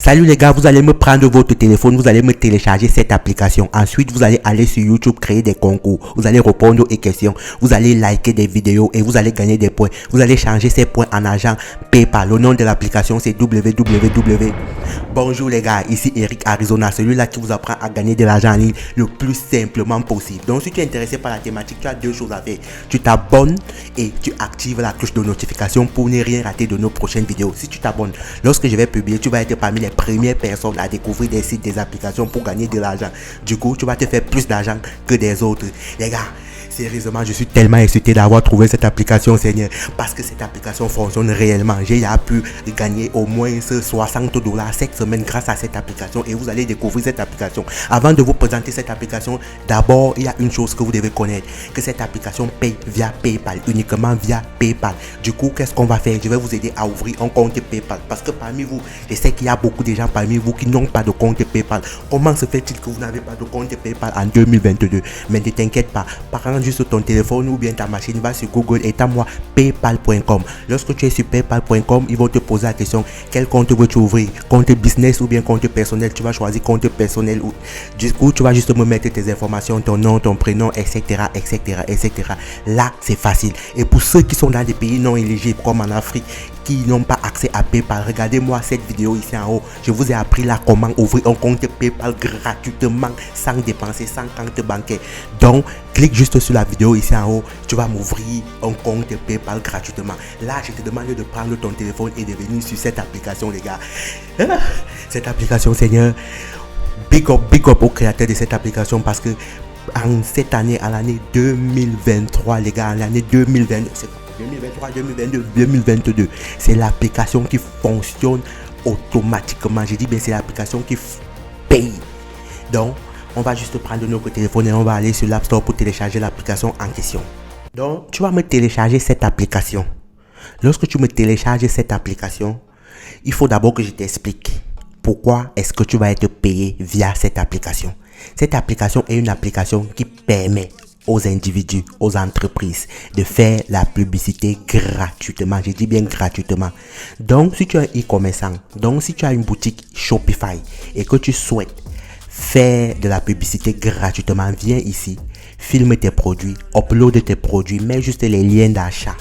Salut les gars, vous allez me prendre votre téléphone, vous allez me télécharger cette application. Ensuite, vous allez aller sur YouTube, créer des concours. Vous allez répondre aux questions, vous allez liker des vidéos et vous allez gagner des points. Vous allez changer ces points en argent PayPal. Le nom de l'application, c'est www. Bonjour les gars, ici Eric Arizona, celui-là qui vous apprend à gagner de l'argent en ligne le plus simplement possible. Donc, si tu es intéressé par la thématique, tu as deux choses à faire. Tu t'abonnes et tu actives la cloche de notification pour ne rien rater de nos prochaines vidéos. Si tu t'abonnes, lorsque je vais publier, tu vas être parmi les premières personnes à découvrir des sites, des applications pour gagner de l'argent. Du coup, tu vas te faire plus d'argent que des autres. Les gars, sérieusement, je suis tellement excité d'avoir trouvé cette application, Seigneur, parce que cette application fonctionne réellement. J'ai pu gagner au moins $60 cette semaine grâce à cette application et vous allez découvrir cette application. Avant de vous présenter cette application, d'abord, il y a une chose que vous devez connaître, que cette application paye via PayPal, uniquement via PayPal. Du coup, qu'est-ce qu'on va faire? Je vais vous aider à ouvrir un compte PayPal parce que parmi vous, je sais qu'il y a beaucoup de gens parmi vous qui n'ont pas de compte PayPal. Comment se fait-il que vous n'avez pas de compte PayPal en 2022? Mais ne t'inquiète pas, par exemple, juste ton téléphone ou bien ta machine, va sur Google et tape-moi paypal.com. Lorsque tu es sur paypal.com, ils vont te poser la question: quel compte veux-tu ouvrir? Compte business ou bien compte personnel? Tu vas choisir compte personnel. Du coup, tu vas juste me mettre tes informations, ton nom, ton prénom, etc. Là, c'est facile. Et pour ceux qui sont dans des pays non éligibles comme en Afrique, qui n'ont pas accès à PayPal, regardez-moi cette vidéo ici en haut. Je vous ai appris là comment ouvrir un compte PayPal gratuitement, sans dépenser, sans compte bancaire. Donc, clique juste sur la vidéo ici en haut. Tu vas m'ouvrir un compte PayPal gratuitement. Là, je te demande de prendre ton téléphone et de venir sur cette application, les gars. Cette application, Seigneur, big up au créateur de cette application parce que en cette année, à l'année 2023, les gars, en l'année 2022, 2023, 2022, 2022, c'est l'application qui fonctionne automatiquement. J'ai dit bien, c'est l'application qui paye. Donc, on va juste prendre notre téléphone et on va aller sur l'App Store pour télécharger l'application en question. Donc, tu vas me télécharger cette application. Lorsque tu me télécharges cette application, il faut d'abord que je t'explique pourquoi est-ce que tu vas être payé via cette application. Cette application est une application qui permet aux individus, aux entreprises de faire la publicité gratuitement. Je dis bien gratuitement. Donc, si tu es un e-commerçant, donc si tu as une boutique Shopify et que tu souhaites faire de la publicité gratuitement, viens ici, filme tes produits, upload tes produits, mets juste les liens d'achat.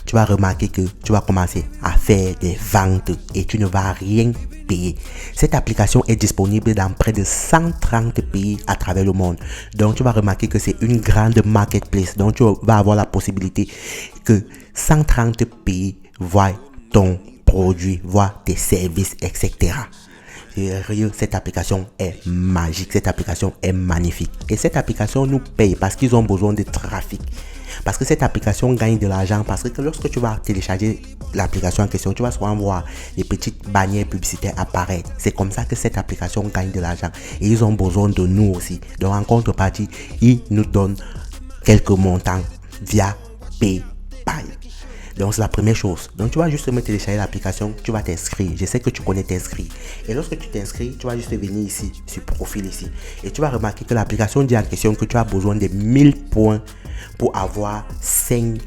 Tu vas remarquer que tu vas commencer à faire des ventes et tu ne vas rien payer. Cette application est disponible dans près de 130 pays à travers le monde. Donc, tu vas remarquer que c'est une grande marketplace. Donc, tu vas avoir la possibilité que 130 pays voient ton produit, voient tes services, etc. Cette application est magique, cette application est magnifique. Et cette application nous paye parce qu'ils ont besoin de trafic. Parce que cette application gagne de l'argent. Parce que lorsque tu vas télécharger l'application en question, tu vas souvent voir les petites bannières publicitaires apparaître. C'est comme ça que cette application gagne de l'argent. Et ils ont besoin de nous aussi. Donc en contrepartie, ils nous donnent quelques montants via PayPal. Donc c'est la première chose. Donc tu vas juste me télécharger l'application, tu vas t'inscrire. Je sais que tu connais t'inscrire. Et lorsque tu t'inscris, tu vas juste venir ici, sur profil ici. Et tu vas remarquer que l'application dit en question que tu as besoin de 1000 points pour avoir $5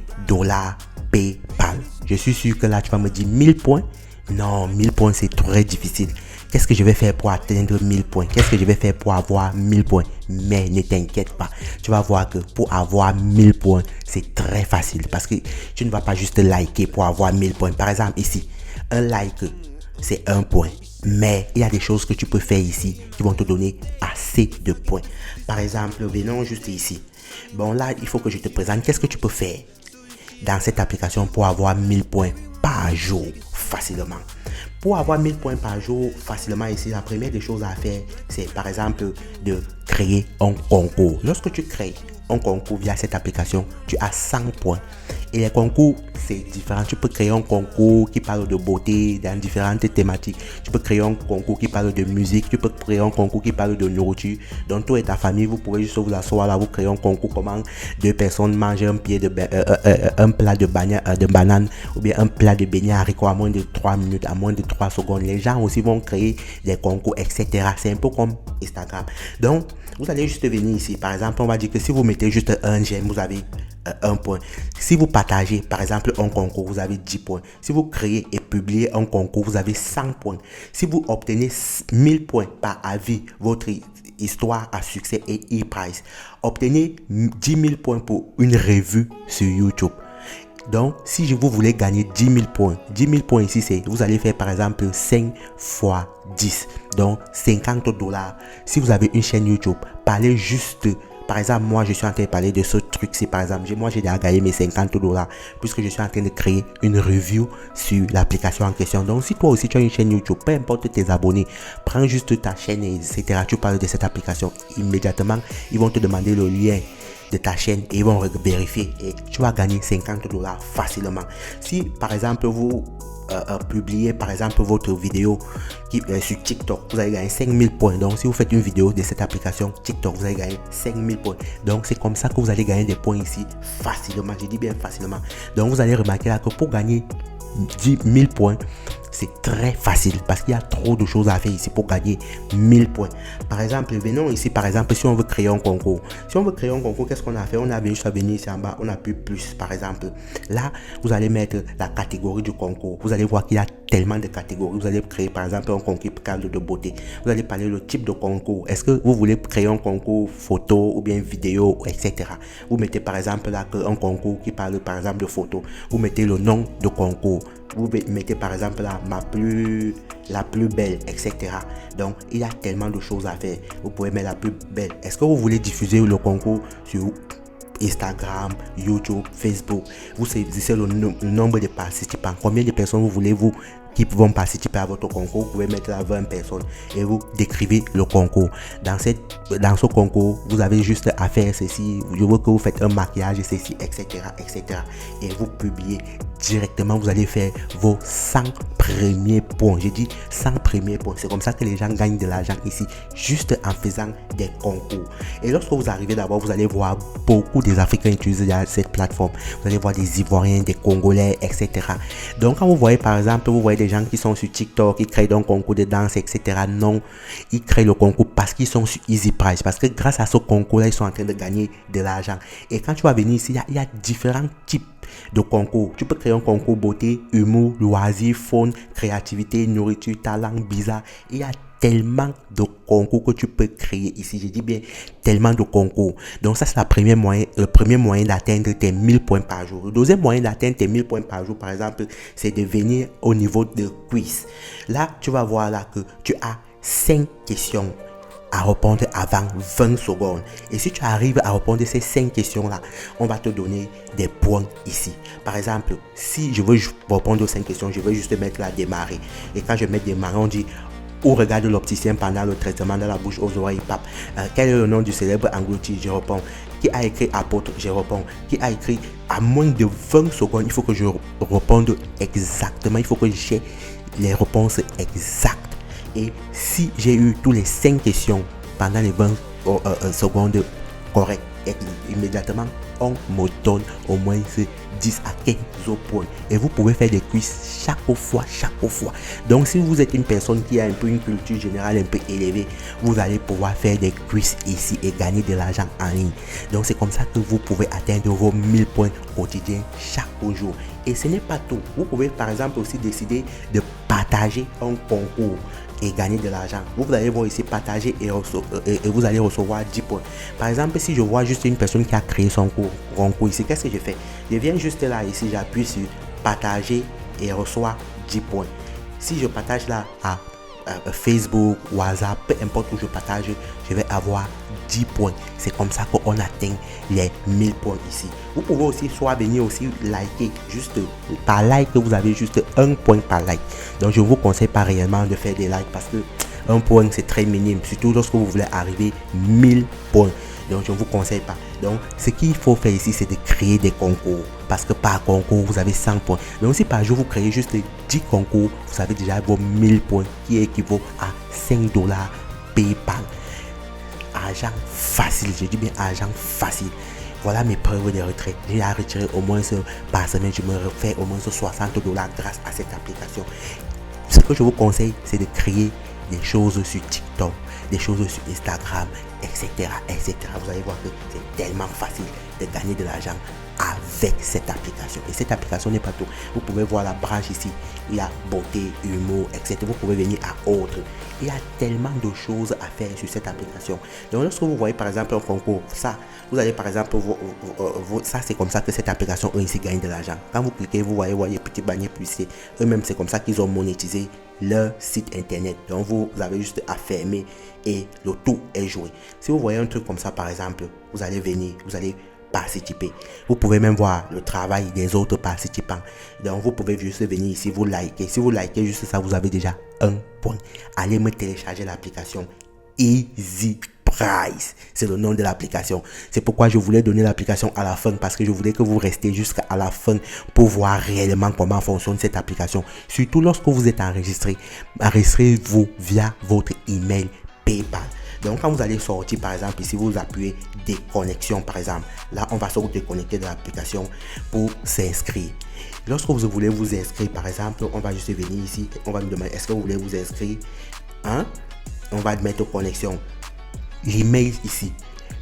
PayPal. Je suis sûr que là tu vas me dire 1000 points. Non, 1000 points c'est très difficile. Qu'est-ce que je vais faire pour atteindre 1000 points? Qu'est-ce que je vais faire pour avoir 1000 points? Mais ne t'inquiète pas. Tu vas voir que pour avoir 1000 points, c'est très facile. Parce que tu ne vas pas juste liker pour avoir 1000 points. Par exemple, ici, un like, c'est 1 point. Mais il y a des choses que tu peux faire ici qui vont te donner assez de points. Par exemple, venons juste ici. Bon, là, il faut que je te présente. Qu'est-ce que tu peux faire dans cette application pour avoir 1000 points par jour facilement? Pour avoir 1000 points par jour facilement ici, la première des choses à faire, c'est par exemple de créer un concours. Lorsque tu crées un concours via cette application, tu as 100 points. Et les concours, c'est différent. Tu peux créer un concours qui parle de beauté dans différentes thématiques. Tu peux créer un concours qui parle de musique. Tu peux créer un concours qui parle de nourriture. Donc, toi et ta famille, vous pouvez juste vous asseoir là, vous créez un concours comment deux personnes mangent un plat de banane ou bien un plat de beignet haricots à moins de 3 minutes, à moins de 3 secondes. Les gens aussi vont créer des concours, etc. C'est un peu comme Instagram. Donc, vous allez juste venir ici. Par exemple, on va dire que si vous mettez juste un j'aime, vous avez 1 point. Si vous partagez par exemple un concours, vous avez 10 points. Si vous créez et publiez un concours, vous avez 100 points. Si vous obtenez 1000 points par avis, votre histoire à succès et e-prize, obtenez 10 000 points pour une revue sur YouTube. Donc, si vous voulez gagner 10 000 points, 10 000 points ici, c'est vous allez faire par exemple 5 fois 10, donc 50 $. Si vous avez une chaîne YouTube, parlez juste, par exemple, moi je suis en train de parler de ce truc-ci, par exemple, moi j'ai déjà gagné mes 50 $ puisque je suis en train de créer une review sur l'application en question. Donc, si toi aussi tu as une chaîne YouTube, peu importe tes abonnés, prends juste ta chaîne, etc. Tu parles de cette application, immédiatement, ils vont te demander le lien de ta chaîne et ils vont vérifier et tu vas gagner 50 $ facilement. Si par exemple vous publiez par exemple votre vidéo sur TikTok, vous allez gagner 5000 points. Donc si vous faites une vidéo de cette application TikTok, vous allez gagner 5000 points. Donc c'est comme ça que vous allez gagner des points ici facilement. Je dis bien facilement. Donc vous allez remarquer là que pour gagner 10 000 points, c'est très facile parce qu'il y a trop de choses à faire ici pour gagner 1000 points. Par exemple, venons ici, par exemple, si on veut créer un concours. Si on veut créer un concours, qu'est-ce qu'on a fait? On a juste à venir ici en bas, on a pu plus, par exemple. Là, vous allez mettre la catégorie du concours. Vous allez voir qu'il y a tellement de catégories. Vous allez créer, par exemple, un concours cadre de beauté. Vous allez parler le type de concours. Est-ce que vous voulez créer un concours photo ou bien vidéo, etc. Vous mettez, par exemple, là, un concours qui parle, par exemple, de photo. Vous mettez le nom de concours. Vous mettez par exemple là, la plus belle, etc. Donc il y a tellement de choses à faire. Vous pouvez mettre la plus belle. Est-ce que vous voulez diffuser le concours sur Instagram, YouTube, Facebook? Vous saisissez le nombre de participants. Combien de personnes vous voulez qui vont participer à votre concours? Vous pouvez mettre là 20 personnes et vous décrivez le concours. Dans ce concours, vous avez juste à faire ceci. Je veux que vous faites un maquillage, ceci, etc., etc. Et vous publiez directement. Vous allez faire vos 100 premiers points. J'ai dit 100 premiers points. C'est comme ça que les gens gagnent de l'argent ici, juste en faisant des concours. Et lorsque vous arrivez d'abord, vous allez voir beaucoup des Africains utiliser cette plateforme. Vous allez voir des Ivoiriens, des Congolais, etc. Donc quand vous voyez par exemple, vous voyez des gens qui sont sur TikTok, qui créent un concours de danse, etc. Non, ils créent le concours parce qu'ils sont sur EasyPrize. Parce que grâce à ce concours-là, ils sont en train de gagner de l'argent. Et quand tu vas venir ici, il y a différents types de concours. Tu peux créer un concours beauté, humour, loisirs, faune, créativité, nourriture, talent, bizarre. Il y a tellement de concours que tu peux créer ici. Je dis bien tellement de concours. Donc ça, c'est le premier moyen d'atteindre tes 1000 points par jour. Le deuxième moyen d'atteindre tes 1000 points par jour, par exemple, c'est de venir au niveau de quiz. Là, tu vas voir là que tu as 5 questions à répondre avant 20 secondes. Et si tu arrives à répondre ces 5 questions-là, on va te donner des points ici. Par exemple, si je veux répondre aux 5 questions, je vais juste mettre là démarrer. Et quand je mets démarrer, on dit où regarde l'opticien pendant le traitement de la bouche, aux oreilles, pape. Quel est le nom du célèbre englouti? Je réponds. Qui a écrit apôtre? Je réponds. Qui a écrit à moins de 20 secondes? Il faut que je réponde exactement. Il faut que j'ai les réponses exactes. Et si j'ai eu tous les 5 questions pendant les 20 secondes correctes, immédiatement, on me donne au moins 10 à 15 points. Et vous pouvez faire des quiz chaque fois. Donc, si vous êtes une personne qui a un peu une culture générale un peu élevée, vous allez pouvoir faire des quiz ici et gagner de l'argent en ligne. Donc, c'est comme ça que vous pouvez atteindre vos 1000 points quotidiens chaque jour. Et ce n'est pas tout. Vous pouvez par exemple aussi décider de partager un concours et gagner de l'argent. Vous allez voir ici partager et vous allez recevoir 10 points. Par exemple, si je vois juste une personne qui a créé son concours ici, qu'est-ce que je fais? Je viens juste là, ici, j'appuie sur partager et reçois 10 points. Si je partage là à Facebook, WhatsApp, peu importe où je partage, je vais avoir 10 points. C'est comme ça qu'on atteint les 1000 points ici. Vous pouvez aussi soit venir aussi liker, juste par like, vous avez juste 1 point par like. Donc je vous conseille pas réellement de faire des likes parce que 1 point c'est très minime, surtout lorsque vous voulez arriver 1000 points. Donc je ne vous conseille pas. Donc ce qu'il faut faire ici, c'est de créer des concours. Parce que par concours, vous avez 100 points. Donc si par jour, vous créez juste 10 concours, vous avez déjà vos 1000 points qui équivaut à 5 $ PayPal. Argent facile, je dis bien argent facile. Voilà mes preuves de retraite. J'ai à retirer au moins par semaine, je me refais au moins 60 $ grâce à cette application. Ce que je vous conseille, c'est de créer des choses sur TikTok, des choses sur Instagram, etc., etc. Vous allez voir que c'est tellement facile de gagner de l'argent avec cette application. Et cette application n'est pas tout. Vous pouvez voir la branche ici. Il y a beauté, humour, etc. Vous pouvez venir à autres. Il y a tellement de choses à faire sur cette application. Donc lorsque vous voyez par exemple un concours, ça, vous allez par exemple, ça c'est comme ça que cette application ici gagne de l'argent. Quand vous cliquez, vous voyez petit bannier publicité. Eux-mêmes, c'est comme ça qu'ils ont monétisé leur site internet. Donc vous avez juste à fermer et le tout est joué. Si vous voyez un truc comme ça par exemple, vous allez venir, vous allez participer. Vous pouvez même voir le travail des autres participants. Donc vous pouvez juste venir ici, vous likez. Si vous likez juste ça, vous avez déjà un point. Allez me télécharger l'application Easy Price. C'est le nom de l'application. C'est pourquoi je voulais donner l'application à la fin, parce que je voulais que vous restiez jusqu'à la fin pour voir réellement comment fonctionne cette application. Surtout lorsque vous êtes enregistré. Enregistrez-vous via votre email PayPal. Donc quand vous allez sortir par exemple ici, vous appuyez déconnexion par exemple. Là on va se déconnecter de l'application pour s'inscrire. Lorsque vous voulez vous inscrire par exemple, on va juste venir ici, on va nous demander est-ce que vous voulez vous inscrire, hein? On va mettre connexion. L'email ici,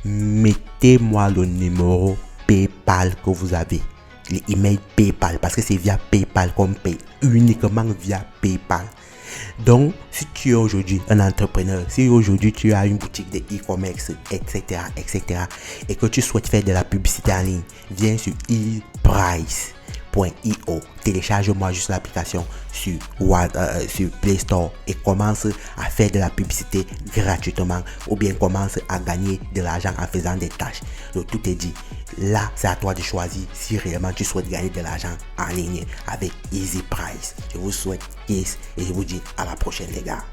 mettez-moi le numéro PayPal que vous avez. L'email PayPal, parce que c'est via PayPal qu'on paye, uniquement via PayPal. Donc, si tu es aujourd'hui un entrepreneur, si aujourd'hui tu as une boutique de e-commerce, etc., et que tu souhaites faire de la publicité en ligne, viens sur ePrice.io, télécharge-moi juste l'application sur Play Store et commence à faire de la publicité gratuitement ou bien commence à gagner de l'argent en faisant des tâches. Donc tout est dit. Là, c'est à toi de choisir si réellement tu souhaites gagner de l'argent en ligne avec Easy Price. Je vous souhaite yes et je vous dis à la prochaine les gars.